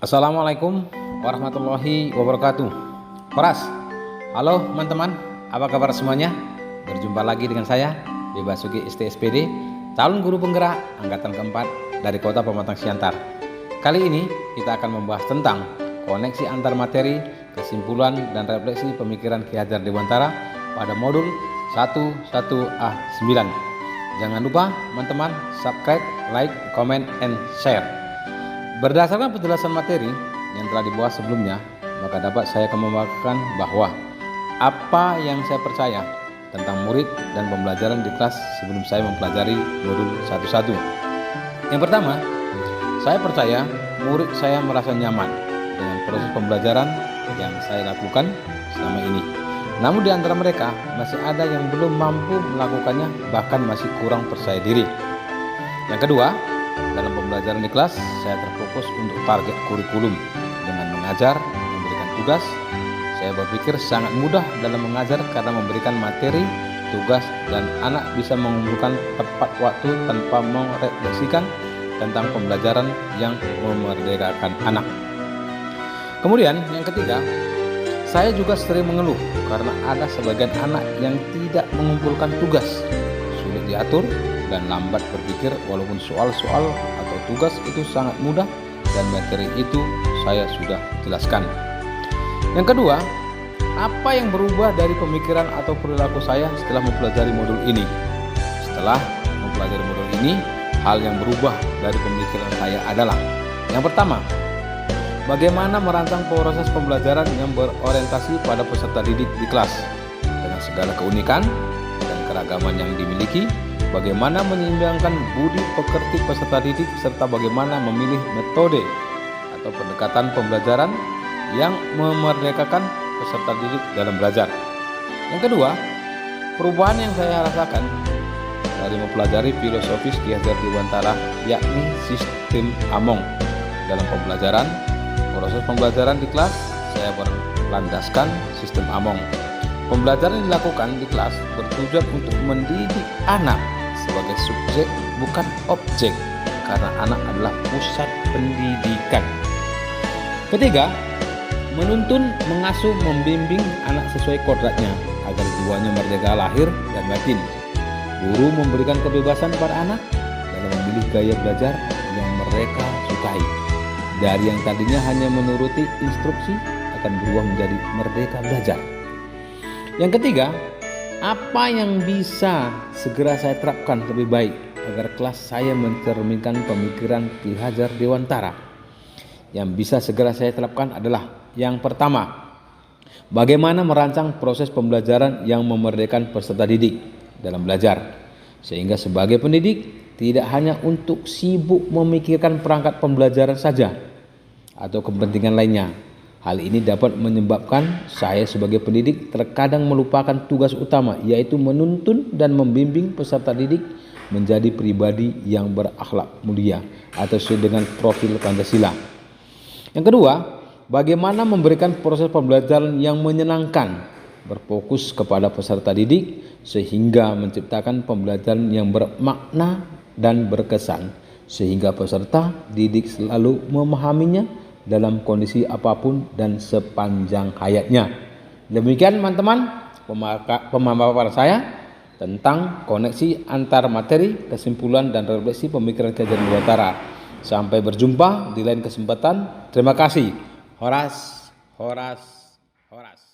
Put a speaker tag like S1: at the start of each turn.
S1: Assalamualaikum warahmatullahi wabarakatuh. Horas, halo teman-teman, apa kabar semuanya? Berjumpa lagi dengan saya, B. Basuki STSPD, calon guru penggerak angkatan keempat dari Kota Pematang Siantar. Kali ini kita akan membahas tentang koneksi antar materi, kesimpulan dan refleksi pemikiran Ki Hajar Dewantara pada modul 11A9. Jangan lupa teman-teman subscribe, like, comment, and share. Berdasarkan penjelasan materi yang telah dibahas sebelumnya, maka dapat saya kemukakan bahwa apa yang saya percaya tentang murid dan pembelajaran di kelas sebelum saya mempelajari modul 11. Yang pertama, saya percaya murid saya merasa nyaman dengan proses pembelajaran yang saya lakukan selama ini. Namun di antara mereka masih ada yang belum mampu melakukannya, bahkan masih kurang percaya diri. Yang kedua, dalam pembelajaran di kelas, saya terfokus untuk target kurikulum dengan mengajar, memberikan tugas. Saya berpikir sangat mudah dalam mengajar karena memberikan materi, tugas, dan anak bisa mengumpulkan tepat waktu tanpa merefleksikan tentang pembelajaran yang memerdekakan anak. Kemudian yang ketiga, saya juga sering mengeluh karena ada sebagian anak yang tidak mengumpulkan tugas, sulit diatur, dan lambat berpikir walaupun soal-soal atau tugas itu sangat mudah dan materi itu saya sudah jelaskan. Yang kedua, apa yang berubah dari pemikiran atau perilaku saya setelah mempelajari modul ini? Setelah mempelajari modul ini, hal yang berubah dari pemikiran saya adalah: yang pertama, bagaimana merancang proses pembelajaran yang berorientasi pada peserta didik di kelas dengan segala keunikan dan keragaman yang dimiliki. Bagaimana menyeimbangkan budi pekerti peserta didik serta bagaimana memilih metode atau pendekatan pembelajaran yang memerdekakan peserta didik dalam belajar. Yang kedua, perubahan yang saya rasakan dari mempelajari filosofis Ki Hajar Dewantara, yakni sistem Among dalam pembelajaran. Proses pembelajaran di kelas saya berlandaskan sistem Among. Pembelajaran yang dilakukan di kelas bertujuan untuk mendidik anak sebagai subjek bukan objek, karena anak adalah pusat pendidikan. Ketiga, menuntun, mengasuh, membimbing anak sesuai kodratnya agar jiwanya merdeka lahir dan batin. Guru memberikan kebebasan pada anak dalam memilih gaya belajar yang mereka sukai. Dari yang tadinya hanya menuruti instruksi akan berubah menjadi merdeka belajar. Yang ketiga, apa yang bisa segera saya terapkan lebih baik agar kelas saya mencerminkan pemikiran Ki Hajar Dewantara? Yang bisa segera saya terapkan adalah: yang pertama, bagaimana merancang proses pembelajaran yang memerdekakan peserta didik dalam belajar, sehingga sebagai pendidik tidak hanya untuk sibuk memikirkan perangkat pembelajaran saja atau kepentingan lainnya. Hal ini dapat menyebabkan saya sebagai pendidik terkadang melupakan tugas utama, yaitu menuntun dan membimbing peserta didik menjadi pribadi yang berakhlak mulia atau sesuai dengan profil Pancasila. Yang kedua, bagaimana memberikan proses pembelajaran yang menyenangkan, berfokus kepada peserta didik sehingga menciptakan pembelajaran yang bermakna dan berkesan, sehingga peserta didik selalu memahaminya dalam kondisi apapun dan sepanjang hayatnya. Demikian teman-teman pemaparan saya tentang koneksi antar materi, kesimpulan dan refleksi pemikiran Ki Hajar Dewantara. Sampai berjumpa di lain kesempatan. Terima kasih. Horas, horas, horas.